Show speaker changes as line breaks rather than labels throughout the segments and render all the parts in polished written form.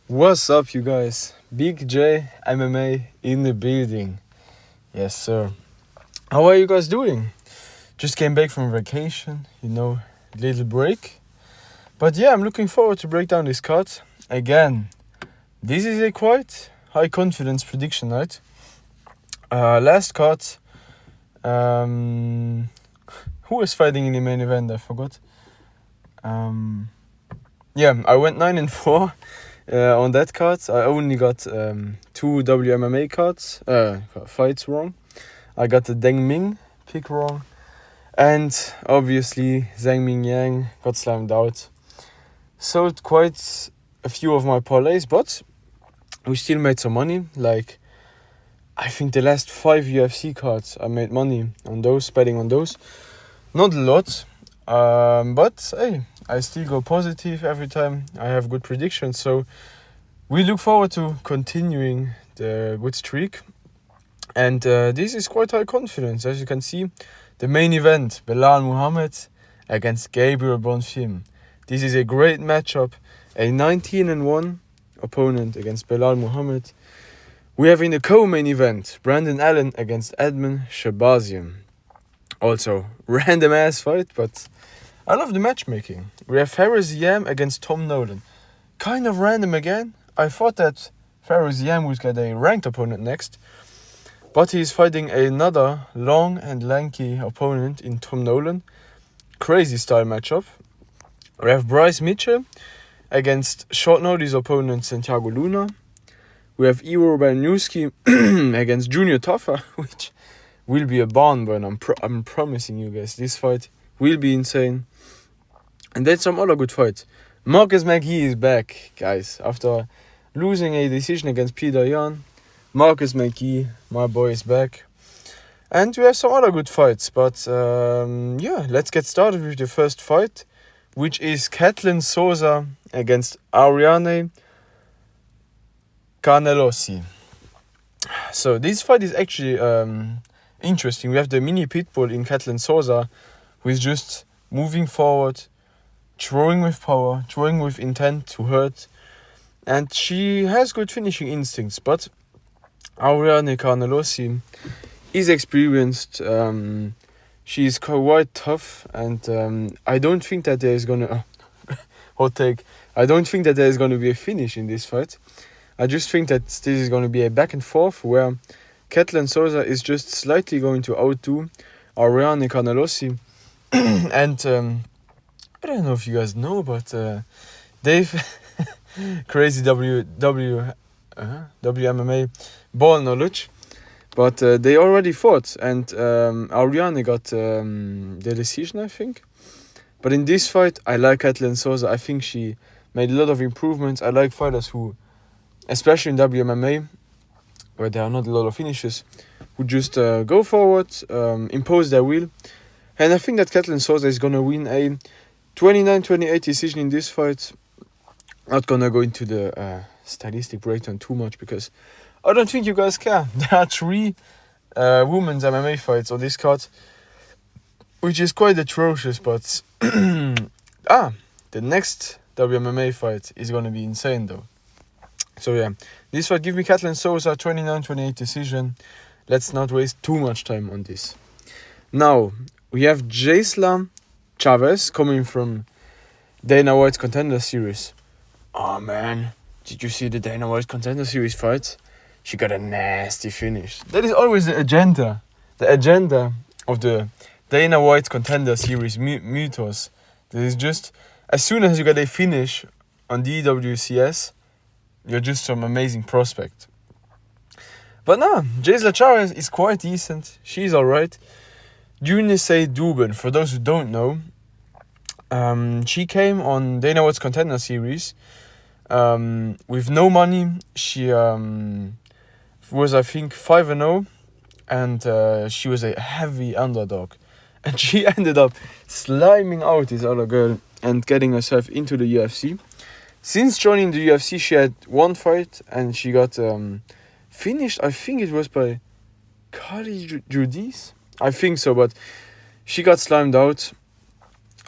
What's up, you guys? Big J MMA in the building. Yes, sir. How are you guys doing? Just came back from vacation, little break. But yeah, I'm looking forward to break down this card. Again, this is a quite high confidence prediction night. Last card, who was fighting in the main event? I forgot. I went 9-4. On that card, I only got 2 WMMA fights wrong. I got the Deng Ming pick wrong. And obviously, Zhang Ming Yang got slammed out. Sold quite a few of my parlays, but we still made some money. Like, I think the last 5 UFC cards, I made money on those, betting on those. Not a lot, but hey, I still go positive every time I have good predictions. So we look forward to continuing the good streak. And this is quite high confidence. As you can see, the main event, Belal Muhammad against Gabriel Bonfim. This is a great matchup. A 19-1 opponent against Belal Muhammad. We have in the co-main event, Brandon Allen against Edmund Shabazian. Also, random ass fight, but I love the matchmaking. We have Fares Yam against Tom Nolan. Kind of random again. I thought that Fares Yam would get a ranked opponent next, but he's fighting another long and lanky opponent in Tom Nolan. Crazy style matchup. We have Bryce Mitchell against short notice opponent Santiago Luna. We have Ivo Belnowski against Junior Toffa, which will be a barn burn. I'm promising you guys, this fight will be insane. And then some other good fights. Marcus McGee is back, guys. After losing a decision against Peter Yan, Marcus McGee, my boy, is back. And we have some other good fights. But let's get started with the first fight, which is Katlin Souza against Ariane Canelosi. So this fight is actually interesting. We have the mini pitbull in Katlin Souza, who is just moving forward, throwing with power, throwing with intent to hurt, and she has good finishing instincts. But Ariane Canelosi is experienced. She is quite tough, and I don't think that there is gonna hot take. I don't think that there is gonna be a finish in this fight. I just think that this is gonna be a back and forth where Katlin Souza is just slightly going to outdo Ariane Canelosi. And I don't know if you guys know, but Dave, crazy WMMA ball knowledge, but they already fought, and Ariane got the decision, I think. But in this fight, I like Katlin Souza. I think she made a lot of improvements. I like fighters who, especially in WMMA, where there are not a lot of finishes, who just go forward, impose their will. And I think that Katlin Souza is going to win a 29-28 decision in this fight. Not going to go into the stylistic breakdown too much because I don't think you guys care. There are 3 women's MMA fights on this card, which is quite atrocious, but the next WMMA fight is going to be insane though. So yeah, this fight give me Katlin Souza 29-28 decision. Let's not waste too much time on this. Now, we have Gisela Chavez coming from Dana White's Contender Series. Oh man, did you see the Dana White Contender Series fights? She got a nasty finish. That is always the agenda. The agenda of the Dana White Contender Series mythos. That is just, as soon as you get a finish on DWCS, you're just some amazing prospect. But no, Gisela Chavez is quite decent. She's alright. Eunice Dubin, for those who don't know, she came on Dana White's Contender Series with no money. She was, I think, 5-0, and she was a heavy underdog. And she ended up sliming out this other girl and getting herself into the UFC. Since joining the UFC, she had 1 fight, and she got finished. I think it was by Carly Judice. I think so, but she got slimed out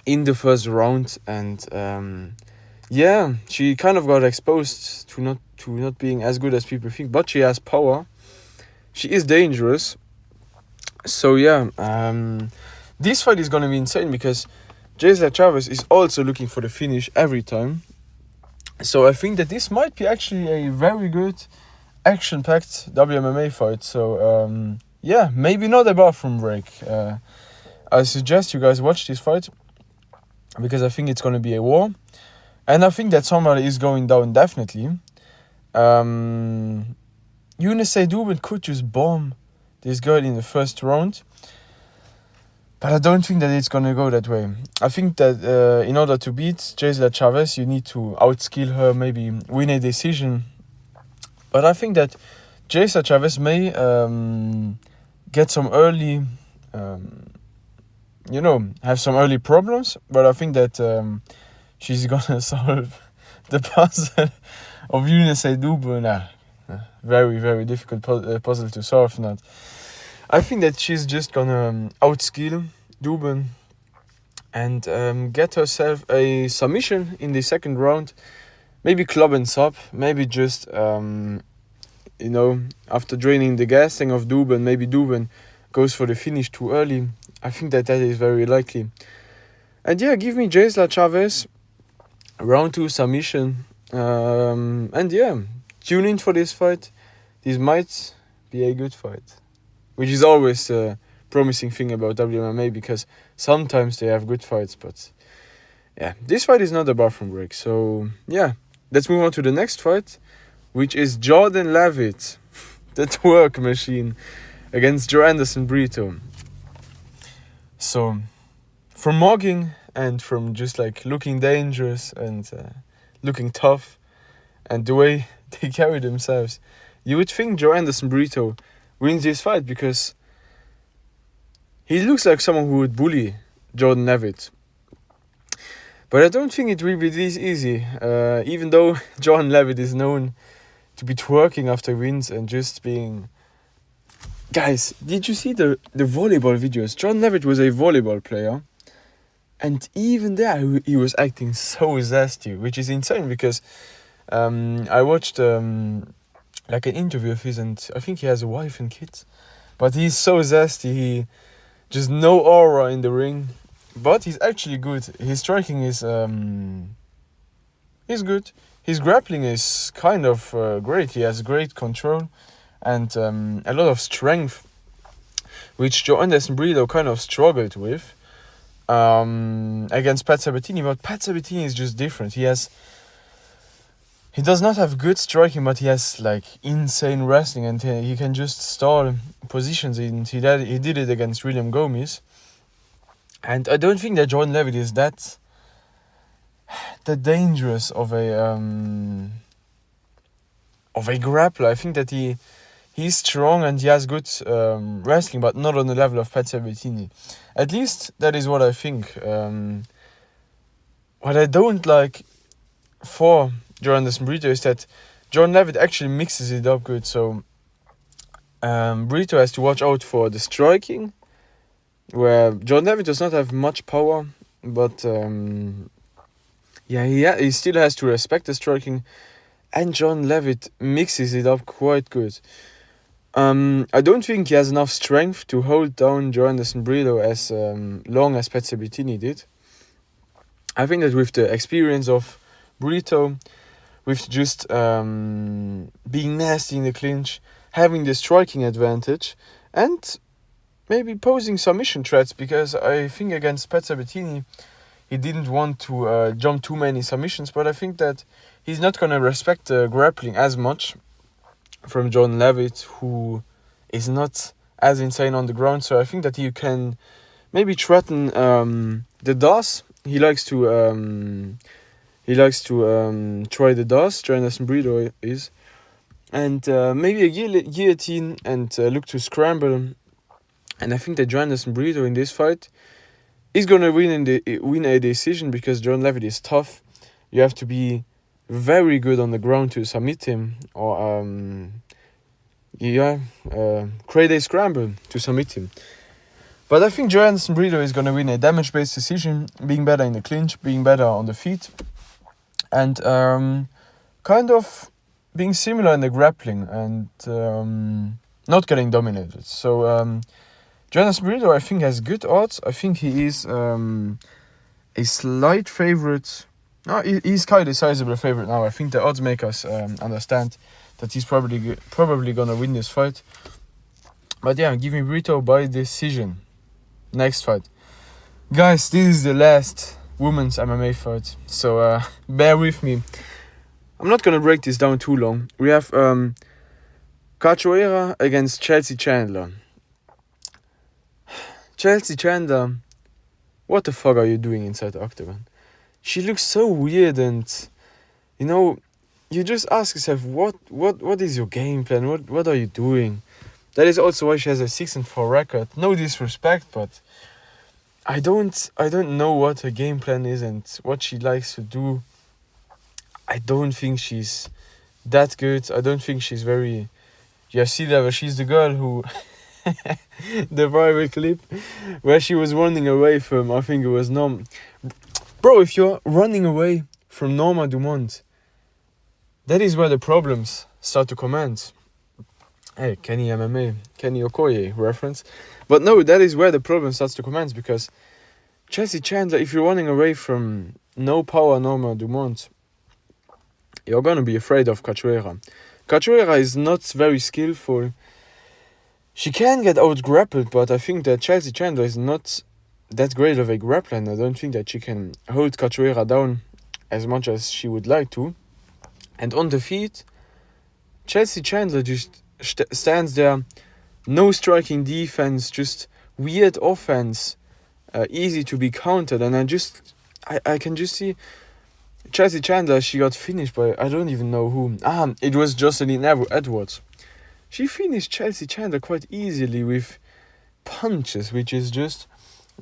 in the first round, and yeah, she kind of got exposed to not being as good as people think, but she has power. She is dangerous. So yeah, this fight is gonna be insane because Gisela Chavez is also looking for the finish every time. So I think that this might be actually a very good action-packed WMMA fight. So yeah, maybe not a bathroom break. I suggest you guys watch this fight because I think it's gonna be a war, and I think that somebody is going down definitely. Eunice Dubin could just bomb this girl in the first round, but I don't think that it's gonna go that way. I think that in order to beat Gisela Chavez, you need to outskill her, maybe win a decision. But I think that Gisela Chavez may get some early, have some early problems. But I think that she's gonna solve the puzzle of Eunice Dubin. Very, very difficult puzzle to solve. Not. I think that she's just gonna outskill Dubin and get herself a submission in the second round. Maybe club and sub. Maybe just after draining the gassing of Dubin, maybe Dubin goes for the finish too early. I think that is very likely. And yeah, give me Gisela Chavez, round 2 submission. And yeah, tune in for this fight. This might be a good fight, which is always a promising thing about WMMA because sometimes they have good fights. But yeah, this fight is not a bathroom break. So yeah, let's move on to the next fight, which is Jordan Levitt, the twerk machine, against Joe Anderson Brito. So, from mugging and from just like looking dangerous and looking tough and the way they carry themselves, you would think Joe Anderson Brito wins this fight because he looks like someone who would bully Jordan Levitt. But I don't think it will be this easy, even though Jordan Levitt is known to be twerking after wins and just being... Guys, did you see the volleyball videos? Jordan Levitt was a volleyball player, and even there he was acting so zesty, which is insane because I watched like an interview of his, and I think he has a wife and kids, but he's so zesty. He just no aura in the ring, but he's actually good. His striking is good. His grappling is kind of great. He has great control and a lot of strength, which Joe Anderson Brito kind of struggled with against Pat Sabatini. But Pat Sabatini is just different. He does not have good striking, but he has like insane wrestling, and he can just stall positions. And he did it against William Gomez. And I don't think that Jordan Levitt is that dangerous of a grappler. I think that he's strong and he has good wrestling, but not on the level of Pat Sabatini. At least that is what I think. What I don't like for Joe Anderson Brito is that Jordan Levitt actually mixes it up good. So Brito has to watch out for the striking, where Jordan Levitt does not have much power, but he still has to respect the striking, and Jordan Levitt mixes it up quite good. I don't think he has enough strength to hold down Joe Anderson Brito as long as Pat Sabatini did. I think that with the experience of Brito, with just being nasty in the clinch, having the striking advantage, and maybe posing submission threats, because I think against Pat Sabatini, he didn't want to jump too many submissions, but I think that he's not going to respect the grappling as much from Jordan Levitt, who is not as insane on the ground. So I think that he can maybe threaten the DOS. He likes to try the DOS. Joe Anderson Brito is, and maybe a guillotine and look to scramble. And I think that Joe Anderson Brito in this fight is gonna win a decision, because Jordan Levitt is tough. You have to be very good on the ground to submit him, or create a scramble to submit him. But I think Joe Anderson Brito is gonna win a damage-based decision, being better in the clinch, being better on the feet, and kind of being similar in the grappling and not getting dominated. So Jonas Brito, I think, has good odds. I think he is a slight favorite. No, he's quite a sizable favorite now. I think the odds makers understand that he's probably gonna win this fight. But yeah, give me Brito by decision. Next fight. Guys, this is the last women's MMA fight, so bear with me. I'm not gonna break this down too long. We have Cachoeira against Chelsea Chandler. Chelsea Chandler, what the fuck are you doing inside the octagon? She looks so weird, and you just ask yourself, what is your game plan? What are you doing? That is also why she has a 6-4 record. No disrespect, but I don't know what her game plan is and what she likes to do. I don't think she's that good. I don't think she's very UFC level. She's the girl who the viral clip where she was running away from, I think it was Norma. Bro, if you're running away from Norma Dumont, that is where the problems start to commence. Hey, Kenny MMA, Kenny Okoye reference. But no, that is where the problem starts to commence, because Chelsea Chandler, if you're running away from no power Norma Dumont, you're going to be afraid of Cachoeira. Cachoeira is not very skillful. She can get out-grappled, but I think that Chelsea Chandler is not that great of a grappler, and I don't think that she can hold Cachoeira down as much as she would like to. And on the feet, Chelsea Chandler just stands there, no striking defense, just weird offense, easy to be countered, and I can just see Chelsea Chandler, she got finished by, I don't even know who. It was Jocelyn Edwards. She finished Chelsea Chandler quite easily with punches, which is just,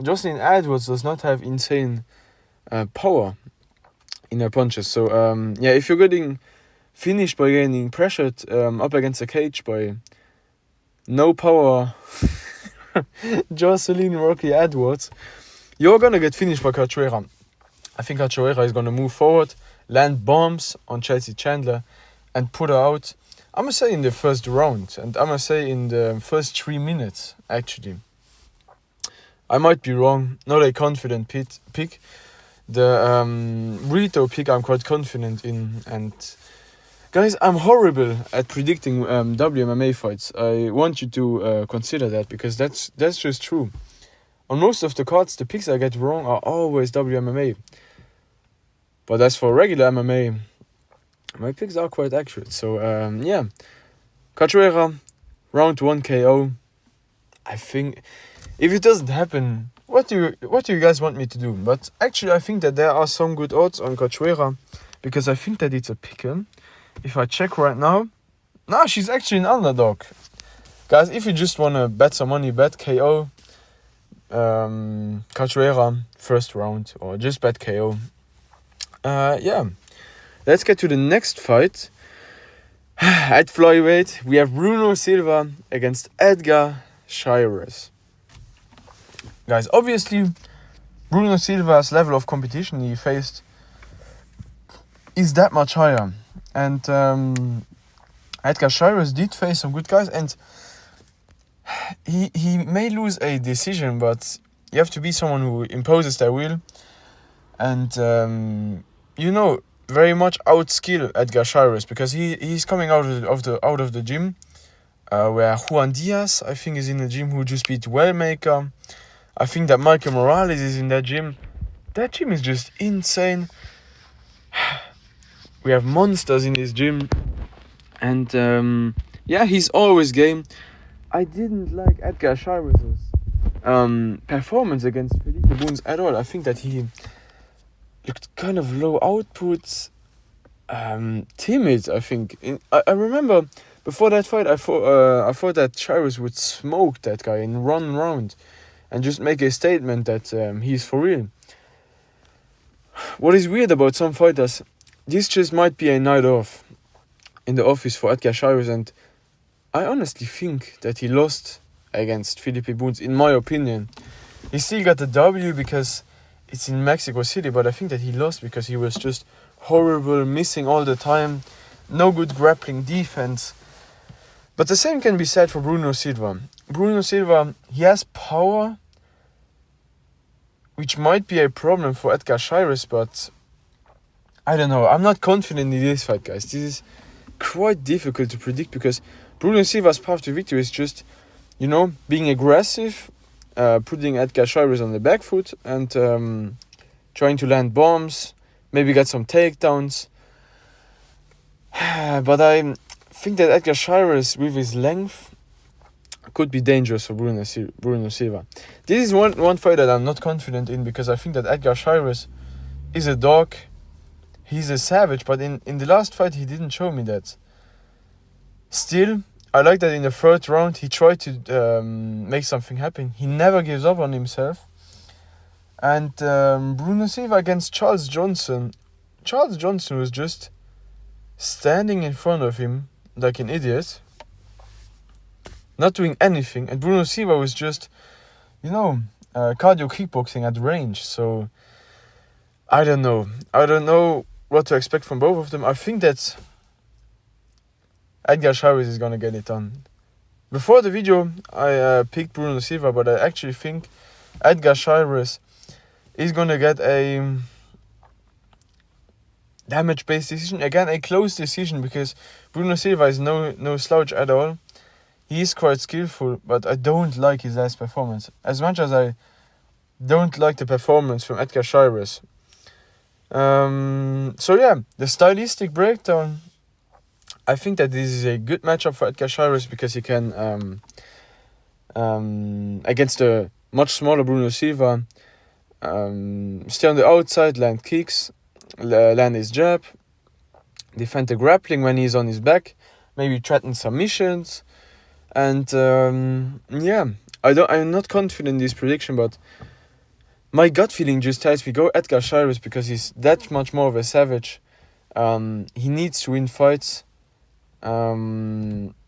Jocelyn Edwards does not have insane power in her punches. So if you're getting finished by getting pressured up against the cage by no power Jocelyn Rocky Edwards, you're gonna get finished by Cachoeira. I think Cachoeira is gonna move forward, land bombs on Chelsea Chandler, and put her out. I'm gonna say in the first round, and I'm gonna say in the first 3 minutes, actually. I might be wrong, not a confident pick. The Brito pick I'm quite confident in, and guys, I'm horrible at predicting WMMA fights. I want you to consider that, because that's just true. On most of the cards, the picks I get wrong are always WMMA. But as for regular MMA, my picks are quite accurate. So Cachoeira, round 1 KO. I think if it doesn't happen, what do you guys want me to do? But actually, I think that there are some good odds on Cachoeira, because I think that it's a pick'em. If I check right now, she's actually an underdog. Guys, if you just want to bet some money, bet KO Cachoeira first round, or just bet KO. Let's get to the next fight. At flyweight, we have Bruno Silva against Edgar Chairez. Guys, obviously, Bruno Silva's level of competition he faced is that much higher. And Edgar Chairez did face some good guys, and he may lose a decision, but you have to be someone who imposes their will and very much outskill Edgar Chairez, because he's coming out of the gym where Juan Diaz, I think, is in the gym, who just beat Wellmaker. I think that Michael Morales is in that gym. That gym is just insane. We have monsters in his gym, and he's always game. I didn't like Edgar Chairez's performance against Felipe Buns at all. I think that he looked kind of low output, timid. I think I remember before that fight, I thought that Chairez would smoke that guy in one round and just make a statement that he's for real. What is weird about some fighters, this just might be a night off in the office for Edgar Chairez, and I honestly think that he lost against Felipe Buns, in my opinion. He still got the W because it's in Mexico City, but I think that he lost because he was just horrible, missing all the time, no good grappling defense. But the same can be said for Bruno Silva. Bruno Silva, he has power, which might be a problem for Edgar Chairez, but I don't know. I'm not confident in this fight, guys. This is quite difficult to predict because Bruno Silva's path to victory is just, being aggressive, putting Edgar Chairez on the back foot and trying to land bombs, maybe get some takedowns. But I think that Edgar Chairez, with his length, could be dangerous for Bruno Silva. This is one fight that I'm not confident in because I think that Edgar Chairez is a dog. He's a savage, but in the last fight he didn't show me that. Still, I like that in the third round he tried to make something happen. He never gives up on himself. And Bruno Silva against Charles Johnson. Charles Johnson was just standing in front of him like an idiot, not doing anything. And Bruno Silva was just, cardio kickboxing at range. So, I don't know. I don't know what to expect from both of them. I think that Edgar Chairez is going to get it done. Before the video, I picked Bruno Silva, but I actually think Edgar Chairez is going to get a damage-based decision. Again, a close decision because Bruno Silva is no slouch at all. He is quite skillful, but I don't like his last performance. As much as I don't like the performance from Edgar Chairez. The stylistic breakdown. I think that this is a good matchup for Edgar Chairez because he can, against a much smaller Bruno Silva, stay on the outside, land kicks, land his jab, defend the grappling when he's on his back, maybe threaten submissions, and I'm not confident in this prediction, but my gut feeling just tells me go Edgar Chairez because he's that much more of a savage. He needs to win fights. I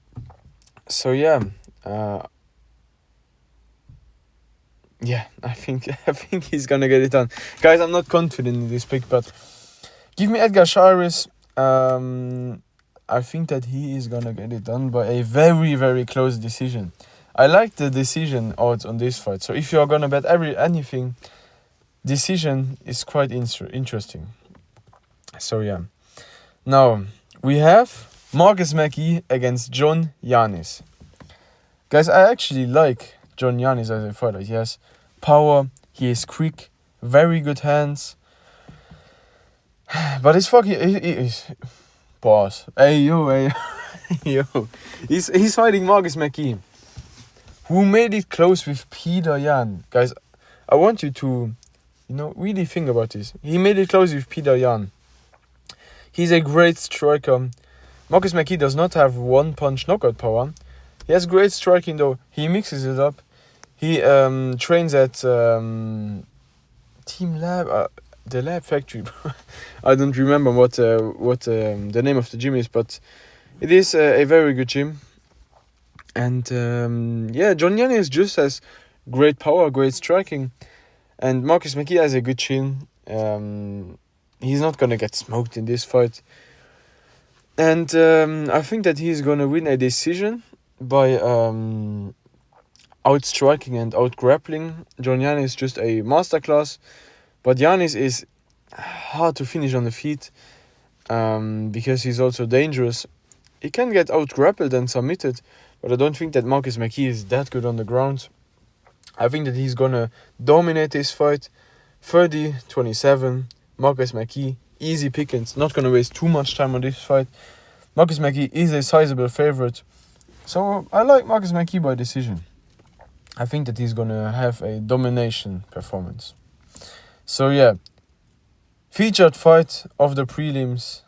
think he's gonna get it done. Guys, I'm not confident in this pick, but give me Edgar Chairez. I think that he is gonna get it done by a very, very close decision. I like the decision odds on this fight. So if you're gonna bet anything, decision is quite interesting. So now we have Marcus McGee against John Yanis. Guys, I actually like John Yanis as a fighter. He has power, he is quick, very good hands. But he's pause. Hey yo. He's fighting Marcus McGee, who made it close with Peter Yan. Guys, I want you to, really think about this. He made it close with Peter Yan. He's a great striker. Marcus McGee does not have one-punch knockout power. He has great striking though. He mixes it up. He trains at Team Lab, the Lab Factory. I don't remember what the name of the gym is, but it is a very good gym. And John Yanis just has great power, great striking, and Marcus McGee has a good chin. He's not gonna get smoked in this fight. And I think that he's going to win a decision by outstriking and outgrappling. John Yanis is just a masterclass. But Yanis is hard to finish on the feet because he's also dangerous. He can get outgrappled and submitted, but I don't think that Marcus McGee is that good on the ground. I think that he's going to dominate this fight. 30-27, Marcus McGee. Easy pickings, not going to waste too much time on this fight. Marcus McGee is a sizable favorite. So I like Marcus McGee by decision. I think that he's going to have a domination performance. So featured fight of the prelims.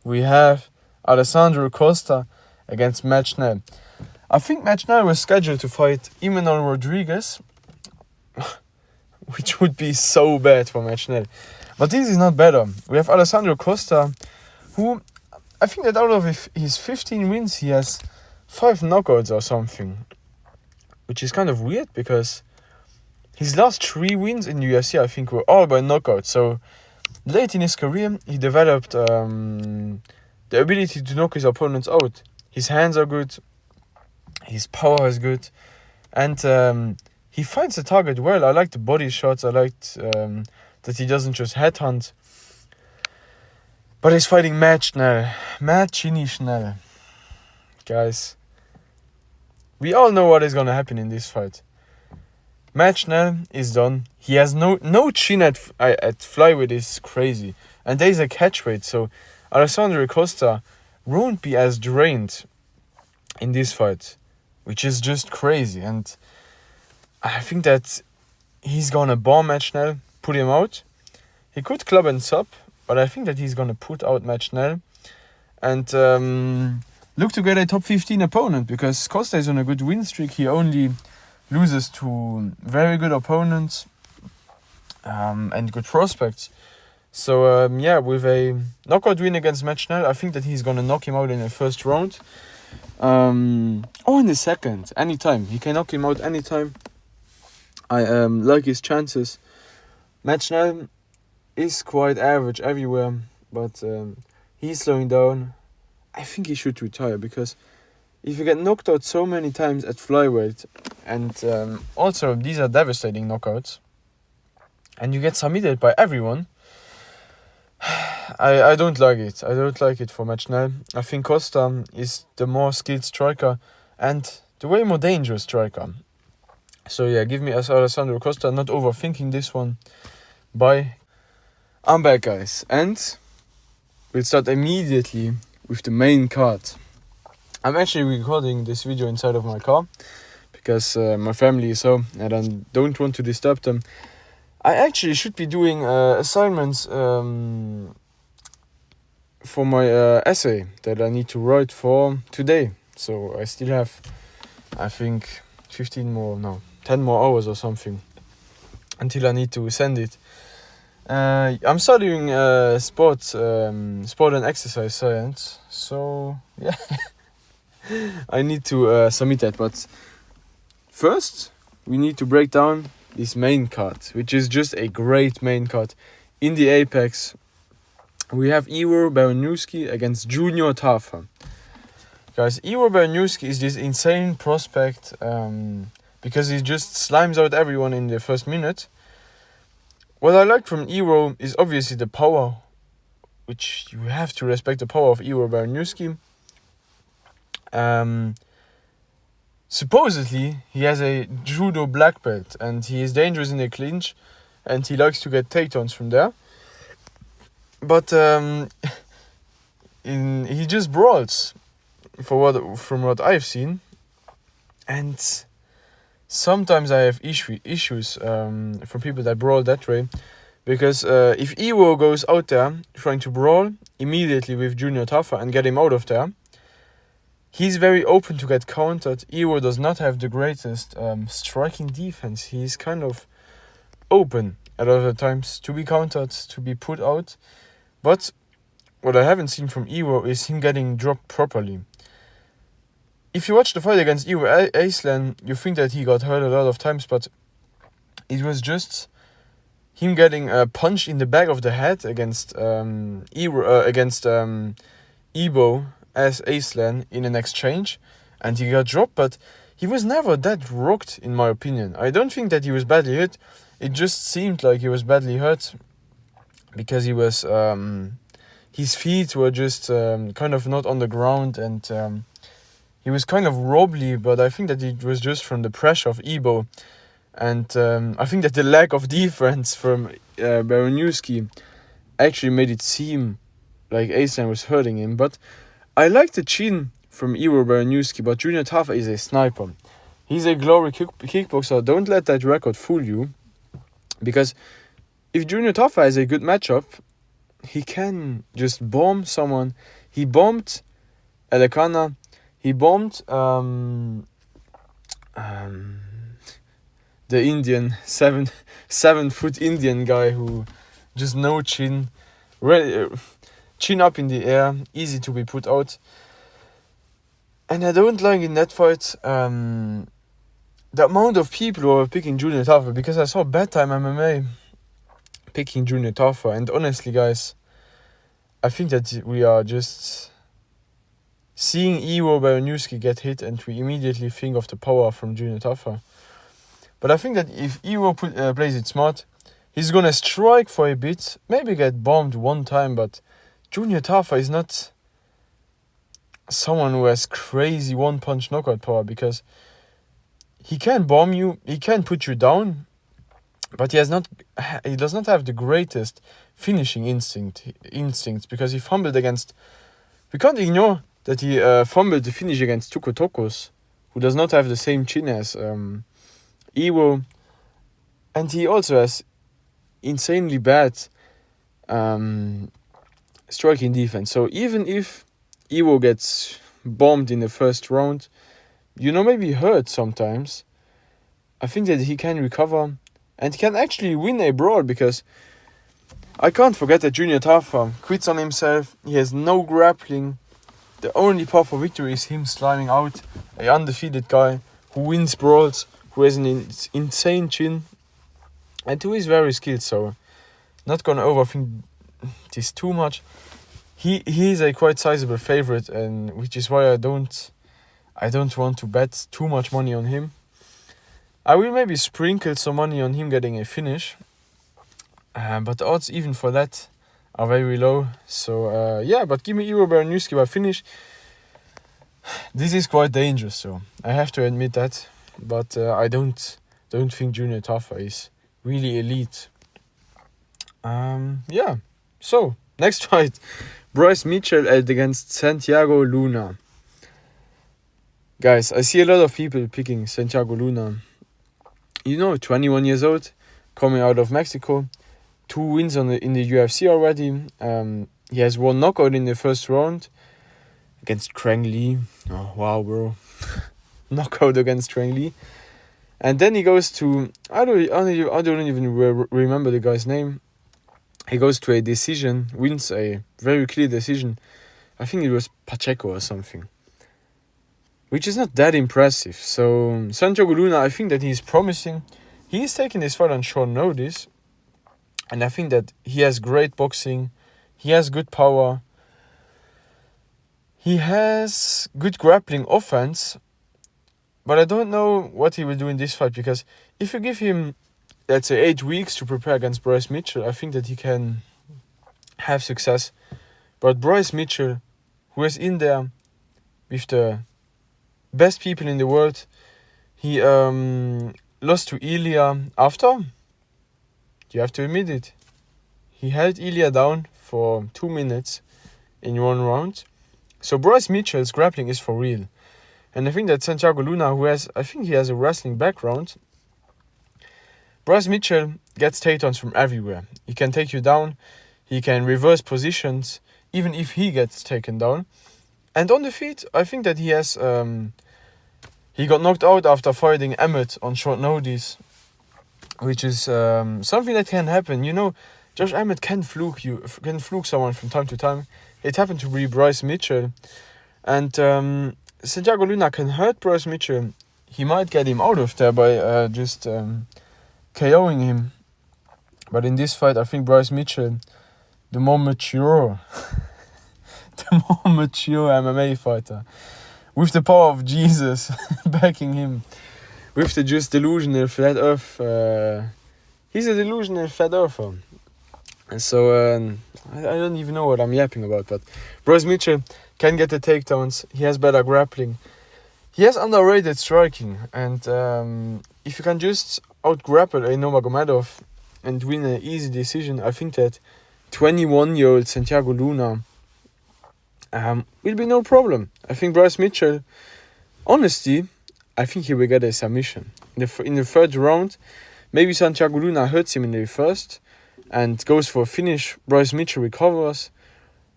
We have Alessandro Costa against Matt Schnell. I think Matt Schnell was scheduled to fight Emmanuel Rodriguez, which would be so bad for Matt Schnell. But this is not better. We have Alessandro Costa, who I think that out of his 15 wins, he has 5 knockouts or something. Which is kind of weird because his last 3 wins in UFC, I think, were all by knockout. So Late in his career, he developed the ability to knock his opponents out. His hands are good, his power is good, and he finds the target well. I like the body shots. I liked that he doesn't just headhunt. But he's fighting mad schnell. Mad ziemlich schnell. Guys, we all know what is gonna happen in this fight. Mad schnell is done. He has no chin at flyweight is crazy. And there's a catchweight, so Alessandro Costa won't be as drained in this fight, which is just crazy. And I think that he's gonna bomb Mad schnell, put him out. He could club and sub, but I think that he's gonna put out Mad schnell and look to get a top 15 opponent, because Costa is on a good win streak. He only loses to very good opponents and good prospects. So with a knockout win against Mad schnell, I think that he's gonna knock him out in the first round. Or in the second, anytime. He can knock him out anytime. I like his chances. Mad schnell is quite average everywhere, but he's slowing down. I think he should retire, because if you get knocked out so many times at flyweight, and also these are devastating knockouts, and you get submitted by everyone, I don't like it. I don't like it for Mad schnell. I think Costa is the more skilled striker and the way more dangerous striker. So yeah, give me Alessandro Costa. Not overthinking this one. Bye. I'm back, guys, and we'll start immediately with the main card. I'm actually recording this video inside of my car because my family is home and I don't want to disturb them. I actually should be doing assignments for my essay that I need to write for today. So I still have, I think, 10 more hours or something until I need to send it. I'm studying sport and exercise science, so yeah, I need to submit that. But first, we need to break down this main card, which is just a great main card. In the Apex, we have Ivor Baranuski against Junior Tafa. Guys, Ivor Baranuski is this insane prospect because he just slimes out everyone in the first minute. What I like from Ivor is obviously the power, which you have to respect the power of Ivor Baranuski. Supposedly, he has a judo black belt and he is dangerous in the clinch and he likes to get takedowns from there. But he just brawls, from what I've seen. And sometimes I have issues from people that brawl that way. Because if Ivor goes out there trying to brawl immediately with Junior Tafa and get him out of there, he's very open to get countered. Ivor does not have the greatest striking defense. He's kind of open at other times to be countered, to be put out. But what I haven't seen from Ivor is him getting dropped properly. If you watch the fight against Ivor Aislan, you think that he got hurt a lot of times, but it was just him getting punched in the back of the head against Ibo as Aislan in an exchange, and he got dropped, but he was never that rocked, in my opinion. I don't think that he was badly hit. It just seemed like he was badly hurt because he was his feet were just kind of not on the ground, and he was kind of wobbly, but I think that it was just from the pressure of Ibo. And I think that the lack of defense from Baranuski actually made it seem like Aislan was hurting him. But I like the chin from Ivor Baranuski, but Junior Tafa is a sniper. He's a glory kickboxer. Don't let that record fool you. Because if Junior Tafa has a good matchup, he can just bomb someone. He bombed Elekana. He bombed the Indian, 7-foot Indian guy who just no chin, chin up in the air, easy to be put out. And I don't like in that fight the amount of people who are picking Junior Tafa, because I saw Bad Time MMA picking Junior Taffa. And honestly, guys, I think that we are just seeing Ivo Baranowski get hit, and we immediately think of the power from Junior Taffa. But I think that if Ivo plays it smart, he's gonna strike for a bit, maybe get bombed one time, but Junior Taffa is not someone who has crazy one-punch knockout power, because he can bomb you, he can put you down, but he does not have the greatest finishing instincts, because he fumbled against... We can't ignore that he fumbled the finish against Tuko Tokos, who does not have the same chin as Ivo, and he also has insanely bad striking defense. So even if Ivo gets bombed in the first round, maybe hurt sometimes, I think that he can recover and can actually win a brawl, because I can't forget that Junior Taffa quits on himself. He has no grappling. The only path for victory is him slamming out a undefeated guy who wins brawls, who has an insane chin, and who is very skilled. So not gonna overthink this too much. He is a quite sizable favorite, and which is why I don't want to bet too much money on him. I will maybe sprinkle some money on him getting a finish, but the odds even for that are very low. So but give me Ivo Baranowski by finish. This is quite dangerous, so I have to admit that. But I don't think Junior Taffa is really elite. So next fight, Bryce Mitchell against Santiago Luna. Guys, I see a lot of people picking Santiago Luna. 21 years old, coming out of Mexico, 2 wins in the UFC already. He has 1 knockout in the first round against Krang Lee. Oh wow, bro! Knockout against Krang Lee, and then he goes to I don't even remember the guy's name. He goes to a decision, wins a very clear decision. I think it was Pacheco or something, which is not that impressive. So Santiago Luna, I think that he's promising. He is taking this fight on short notice, and I think that he has great boxing. He has good power. He has good grappling offense, but I don't know what he will do in this fight, because if you give him, let's say, 8 weeks to prepare against Bryce Mitchell, I think that he can have success. But Bryce Mitchell, who is in there with the best people in the world, he lost to Ilya after. You have to admit it. He held Ilya down for 2 minutes in 1 round. So Bryce Mitchell's grappling is for real. And I think that Santiago Luna, I think he has a wrestling background. Bryce Mitchell gets takedowns from everywhere. He can take you down. He can reverse positions, even if he gets taken down. And on the feet, I think that he has... he got knocked out after fighting Emmett on short notice, which is something that can happen. Josh Emmett can fluke someone from time to time. It happened to be Bryce Mitchell. And Santiago Luna can hurt Bryce Mitchell. He might get him out of there by just KOing him. But in this fight, I think Bryce Mitchell, the more mature MMA fighter, with the power of Jesus backing him, with the just delusional flat earth. He's a delusional flat earther. And so I don't even know what I'm yapping about, but Bryce Mitchell can get the takedowns. He has better grappling. He has underrated striking. And if you can just out-grapple a Nurmagomedov and win an easy decision, I think that 21-year-old Santiago Luna will be no problem. I think Bryce Mitchell, honestly, I think he will get a submission. In the third round, maybe Santiago Luna hurts him in the first and goes for a finish. Bryce Mitchell recovers.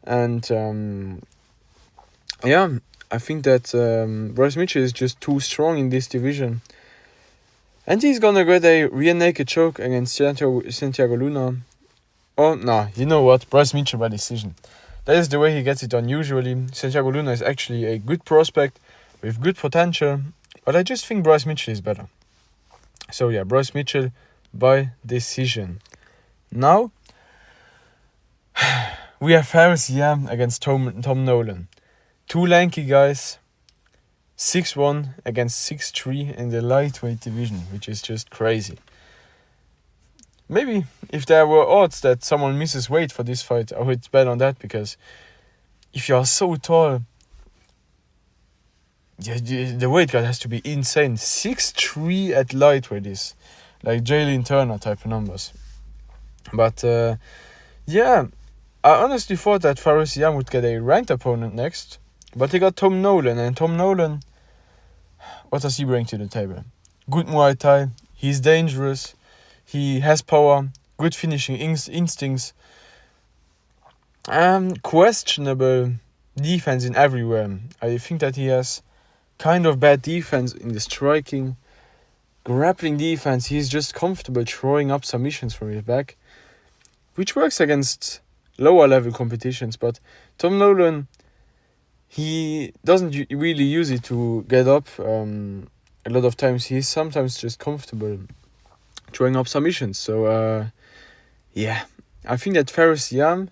And I think that Bryce Mitchell is just too strong in this division. And he's gonna get a rear naked choke against Santiago Luna. Oh, no, you know what? Bryce Mitchell by decision. That is the way he gets it done usually. Santiago Luna is actually a good prospect with good potential. But I just think Bryce Mitchell is better. So yeah, Bryce Mitchell by decision. Now, we have Faris Yam against Tom Nolan. Two lanky guys, 6'1" against 6'3" in the lightweight division, which is just crazy. Maybe if there were odds that someone misses weight for this fight, I would bet on that, because if you are so tall, the weight cut has to be insane. 6'3" at lightweight is like Jalen Turner type of numbers. But yeah, I honestly thought that Faris Yam would get a ranked opponent next, but he got Tom Nolan, and Tom Nolan, what does he bring to the table? Good Muay Thai, he's dangerous, he has power, good finishing instincts, questionable defense in everywhere. I think that he has kind of bad defense in the striking. Grappling defense, he's just comfortable throwing up submissions from his back, which works against lower level competitions. But Tom Nolan, he doesn't really use it to get up. A lot of times he's sometimes just comfortable throwing up submissions. So yeah, I think that Faris Yam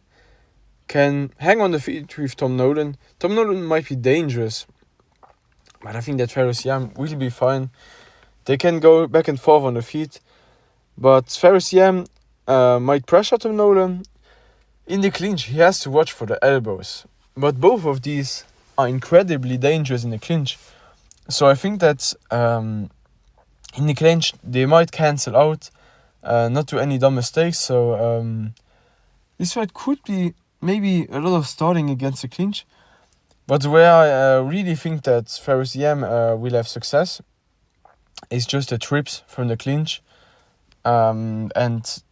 can hang on the feet with Tom Nolan. Tom Nolan might be dangerous, but I think that Faris Yam will be fine. They can go back and forth on the feet, but Faris Yam might pressure Tom Nolan. In the clinch, he has to watch for the elbows. But both of these are incredibly dangerous in the clinch. So I think that in the clinch, they might cancel out, not do any dumb mistakes. So this fight could be maybe a lot of stalling against the clinch. But where I really think that Faris Yam will have success is just the trips from the clinch. And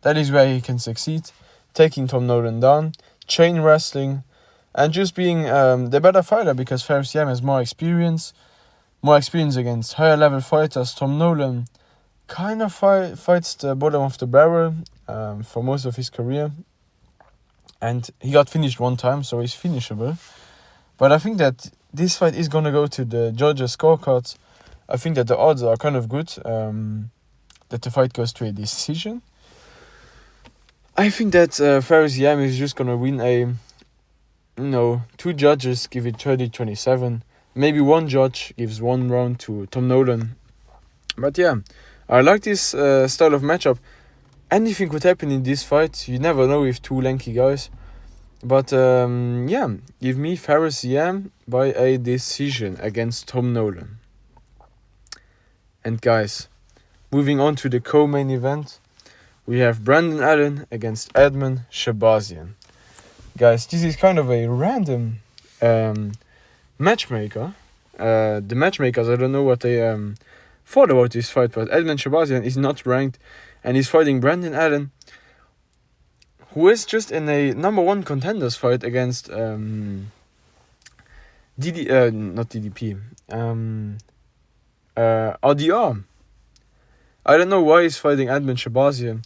that is where he can succeed, taking Tom Nolan down, chain wrestling, and just being the better fighter, because Faris Yam has more experience against higher level fighters. Tom Nolan kind of fights the bottom of the barrel for most of his career, and he got finished one time, so he's finishable. But I think that this fight is going to go to the judges' scorecards. I think that the odds are kind of good that the fight goes to a decision. I think that Faris Yam is just going to win two judges give it 30-27. Maybe one judge gives one round to Tom Nolan. But yeah, I like this style of matchup. Anything could happen in this fight. You never know with two lanky guys. But yeah, give me Faris Yam by a decision against Tom Nolan. And guys, moving on to the co-main event, we have Brendan Allen against Edmen Shahbazyan. Guys, this is kind of a random matchmaker. The matchmakers, I don't know what they thought about this fight, but Edmen Shahbazyan is not ranked, and he's fighting Brendan Allen, who is just in a number one contenders fight against not DDP, RDR. I don't know why he's fighting Edmen Shahbazyan,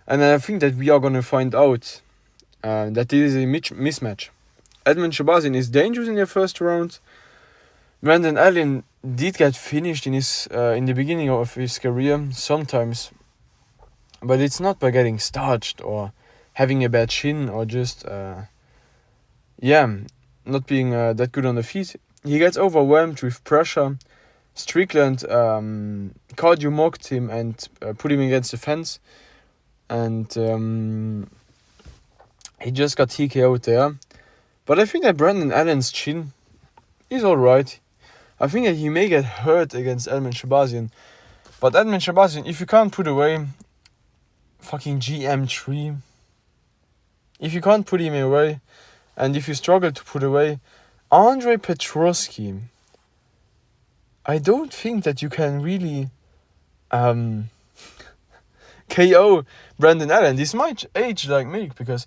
and I think that we are going to find out that this is a mismatch. Edmen Shahbazyan is dangerous in the first round. Brendan Allen did get finished in the beginning of his career sometimes, but it's not by getting starched or having a bad chin or just not being that good on the feet. He gets overwhelmed with pressure. Strickland cardio mocked him and put him against the fence, and he just got TKO'd there. But I think that Brendan Allen's chin is alright. I think that he may get hurt against Edmen Shahbazyan, but Edmen Shahbazyan, if you can't put away fucking GM3, if you can't put him away, and if you struggle to put away Andre Petroski, I don't think that you can really KO Brendan Allen. This might age like milk, because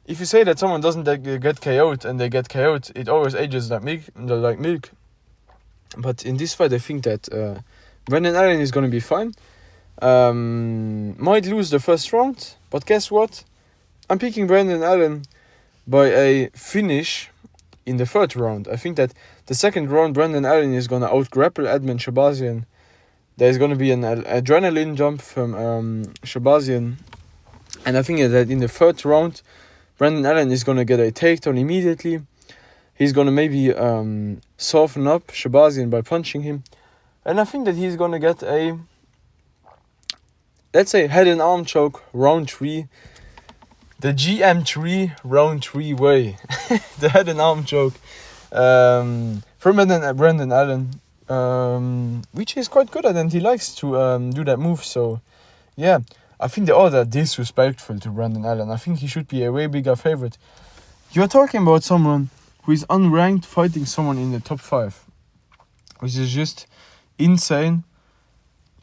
if you say that someone doesn't get KO'd and they get KO'd, it always ages like milk. But in this fight, I think that Brendan Allen is going to be fine. Might lose the first round, but guess what? I'm picking Brendan Allen by a finish in the third round. I think that the second round, Brendan Allen is going to out-grapple Edmen Shahbazyan. There's going to be an adrenaline jump from Shahbazyan. And I think that in the third round, Brendan Allen is going to get a takedown immediately. He's going to maybe soften up Shabazian by punching him. And I think that he's going to get a, let's say, head and arm choke, round 3. The GM3 round 3 way. The head and arm choke from Brendan Allen, which is quite good at, and he likes to do that move. So, yeah, I think they are that disrespectful to Brendan Allen. I think he should be a way bigger favorite. You're talking about someone who is unranked fighting someone in the top 5, which is just insane.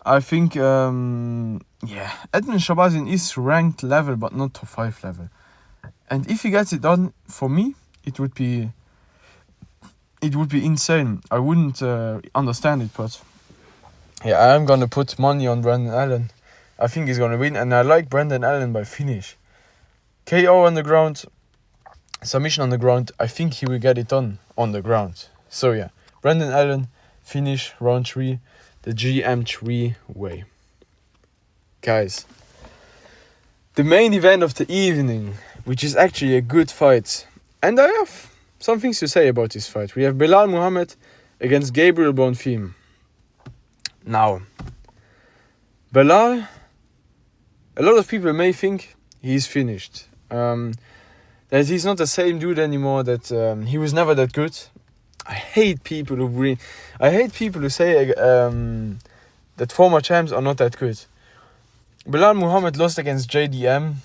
I think, Edmund Shabazian is ranked level, but not top 5 level. And if he gets it done, for me, it would be insane. I wouldn't understand it, but yeah, I'm gonna put money on Brendan Allen. I think he's gonna win, and I like Brendan Allen by finish. KO on the ground, submission on the ground. I think he will get it done on the ground. So yeah, Brendan Allen, finish, round 3, the GM3 way. Guys, the main event of the evening, which is actually a good fight, and I have some things to say about this fight. We have Belal Muhammad against Gabriel Bonfim. Now, Belal, a lot of people may think he's finished. That he's not the same dude anymore, that he was never that good. I hate people who say that former champs are not that good. Belal Muhammad lost against JDM,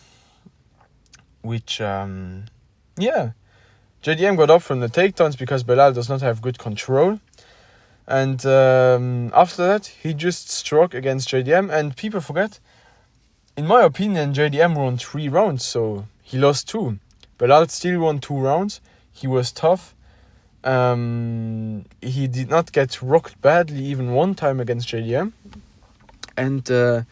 which, JDM got up from the takedowns because Belal does not have good control. And after that, he just struck against JDM. And people forget, in my opinion, JDM won 3 rounds, so he lost 2. Belal still won 2 rounds. He was tough. He did not get rocked badly even one time against JDM. And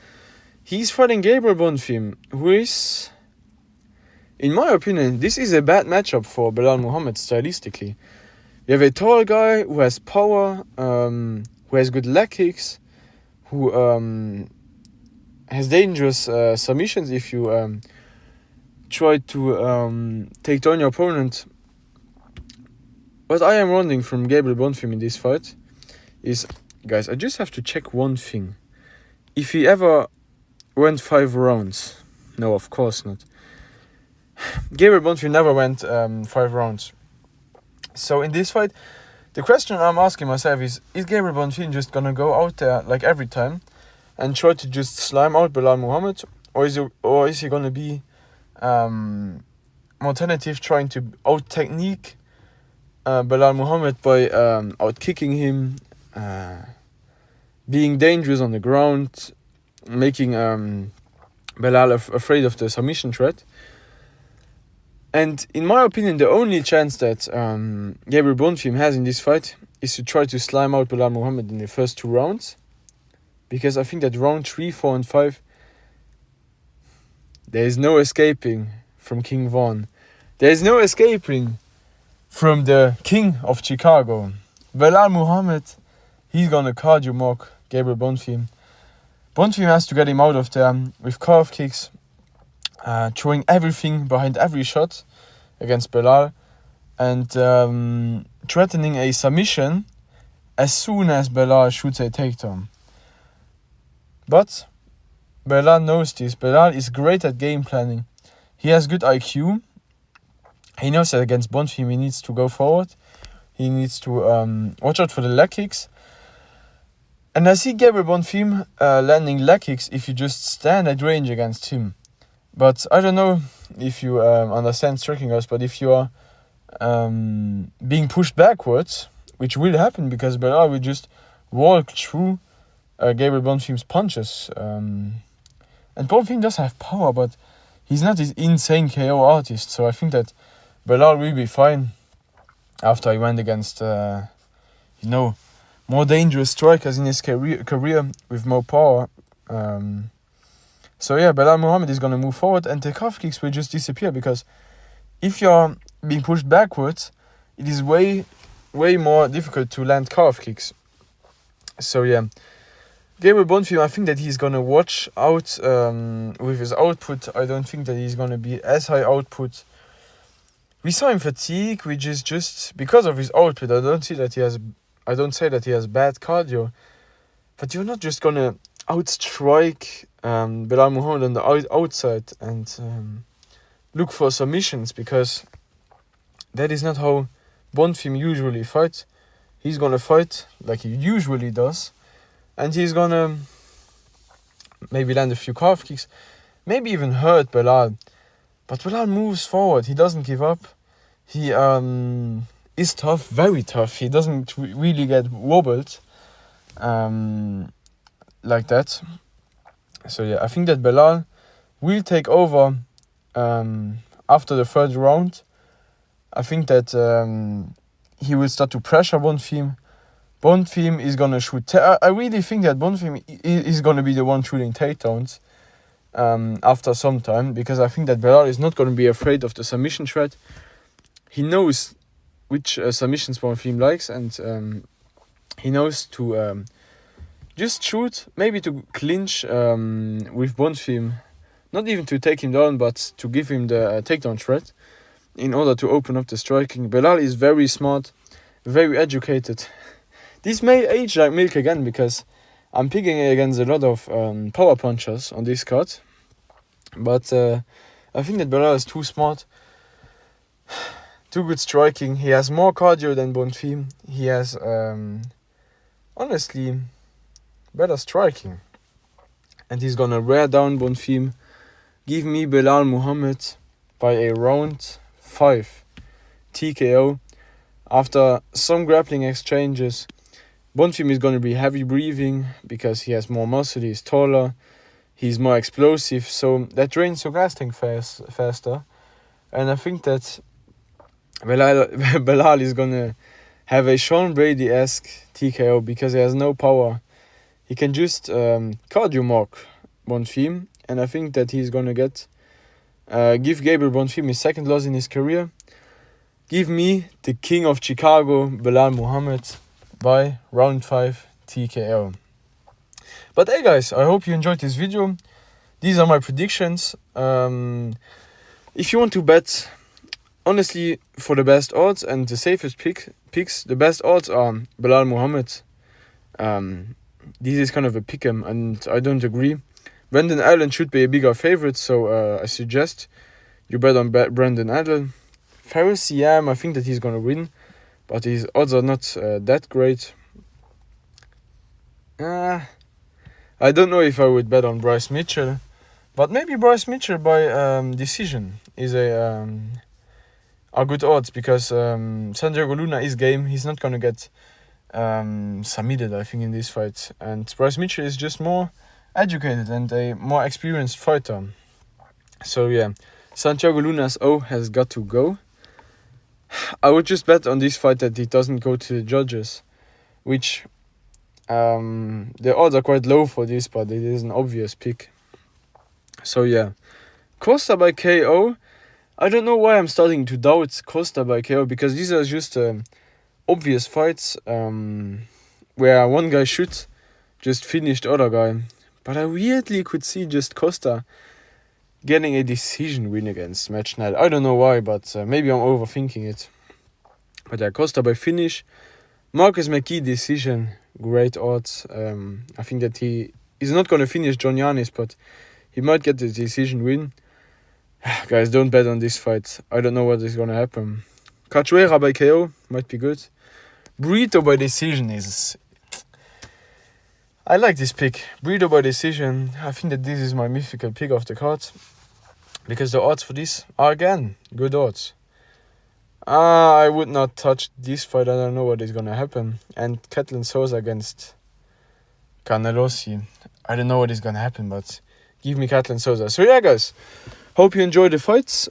he's fighting Gabriel Bonfim, who is, in my opinion, this is a bad matchup for Belal Muhammad stylistically. You have a tall guy who has power, who has good leg kicks, who has dangerous submissions if you try to take down your opponent. What I am wanting from Gabriel Bonfim in this fight is, guys, I just have to check one thing. If he ever went 5 rounds, no, of course not. Gabriel Bonfim never went 5 rounds. So in this fight, the question I'm asking myself is Gabriel Bonfim just gonna go out there like every time and try to just slime out Belal Muhammad, or is he gonna be more tentative, trying to out technique Belal Muhammad by out kicking him, being dangerous on the ground, making Belal afraid of the submission threat? And in my opinion, the only chance that Gabriel Bonfim has in this fight is to try to slime out Belal Muhammad in the first 2 rounds. Because I think that round 3, 4, and 5, there is no escaping from King Von. There is no escaping from the King of Chicago. Belal Muhammad, he's gonna cardio mock Gabriel Bonfim. Bonfim has to get him out of there with calf kicks, throwing everything behind every shot against Belal, and threatening a submission as soon as Belal shoots a takedown. But Belal knows this. Belal is great at game planning. He has good IQ. He knows that against Bonfim he needs to go forward. He needs to watch out for the leg kicks. And I see Gabriel Bonfim landing leg kicks if you just stand at range against him. But I don't know if you understand striking us, but if you are being pushed backwards, which will happen because Belal will just walk through Gabriel Bonfim's punches. And Bonfim does have power, but he's not this insane KO artist. So I think that Belal will be fine after he went against, more dangerous strikers in his career with more power. So yeah, Belal Muhammad is going to move forward, and the calf kicks will just disappear, because if you're being pushed backwards, it is way more difficult to land calf kicks. So yeah, Gabriel Bonfim, I think that he's gonna watch out with his output. I don't think that he's gonna be as high output. We saw him fatigue, which is just because of his output. I don't say that he has bad cardio, but you're not just gonna outstrike Belal Muhammad on the outside and look for submissions, because that is not how Bonfim usually fights. He's gonna fight like he usually does, and he's gonna maybe land a few calf kicks, maybe even hurt Belal. But Belal moves forward. He doesn't give up. He is tough, very tough. He doesn't really get wobbled like that. So yeah, I think that Belal will take over after the third round. I think that he will start to pressure Bonfim. Bonfim is gonna shoot. I really think that Bonfim is gonna be the one shooting takedowns after some time, because I think that Belal is not gonna be afraid of the submission threat. He knows which submissions Bonfim likes, and he knows to just shoot, maybe to clinch with Bonfim, not even to take him down, but to give him the takedown threat in order to open up the striking. Belal is very smart, very educated. This may age like milk again, because I'm picking against a lot of power punchers on this card. But I think that Belal is too smart, too good striking. He has more cardio than Bonfim. He has, honestly, better striking. And he's gonna wear down Bonfim. Give me Belal Muhammad by a round 5 TKO. After some grappling exchanges, Bonfim is gonna be heavy breathing because he has more muscle, he's taller, he's more explosive, so that drains your gas tank faster. And I think that Belal is gonna have a Sean Brady-esque TKO because he has no power. He can just cardio mark Bonfim, and I think that he's gonna give Gabriel Bonfim his second loss in his career. Give me the King of Chicago, Belal Muhammad, by round 5 TKO. But hey guys, I hope you enjoyed this video. These are my predictions. If you want to bet, honestly, for the best odds and the safest picks, the best odds are Belal Muhammad. This is kind of a pick'em, and I don't agree. Brendan Allen should be a bigger favorite, so I suggest you bet on Brendan Allen. Faris Yam, I think that he's gonna win, but his odds are not that great. I don't know if I would bet on Bryce Mitchell, but maybe Bryce Mitchell by decision is are good odds, because Santiago Luna is game. He's not gonna get submitted, I think, in this fight, and Bryce Mitchell is just more educated and a more experienced fighter. So yeah, Santiago Luna's O has got to go. I would just bet on this fight that it doesn't go to the judges, which the odds are quite low for this, but it is an obvious pick. So yeah, Costa by KO. I don't know why I'm starting to doubt Costa by KO, because these are just obvious fights where one guy should just finish the other guy. But I weirdly could see just Costa getting a decision win against Match Night. I don't know why, but maybe I'm overthinking it. But yeah, Costa by finish. Marcus McKee decision, great odds. I think that he is not going to finish John Yanis, but he might get the decision win. Guys, don't bet on this fight. I don't know what is going to happen. Cachoeira by KO might be good. Brito by decision is... I like this pick. Brito by decision. I think that this is my mythical pick of the card, because the odds for this are, again, good odds. I would not touch this fight. I don't know what is going to happen. And Katlin Sosa against Canelosi. I don't know what is going to happen, but give me Katlin Sosa. So yeah, guys, hope you enjoyed the fights.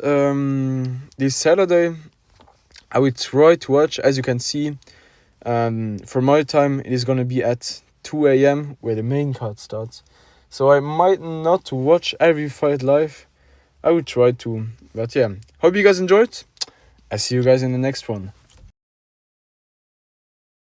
This Saturday, I will try to watch. As you can see, for my time, it is going to be at 2 a.m. where the main card starts. So I might not watch every fight live. I will try to. But yeah, hope you guys enjoyed. I see you guys in the next one.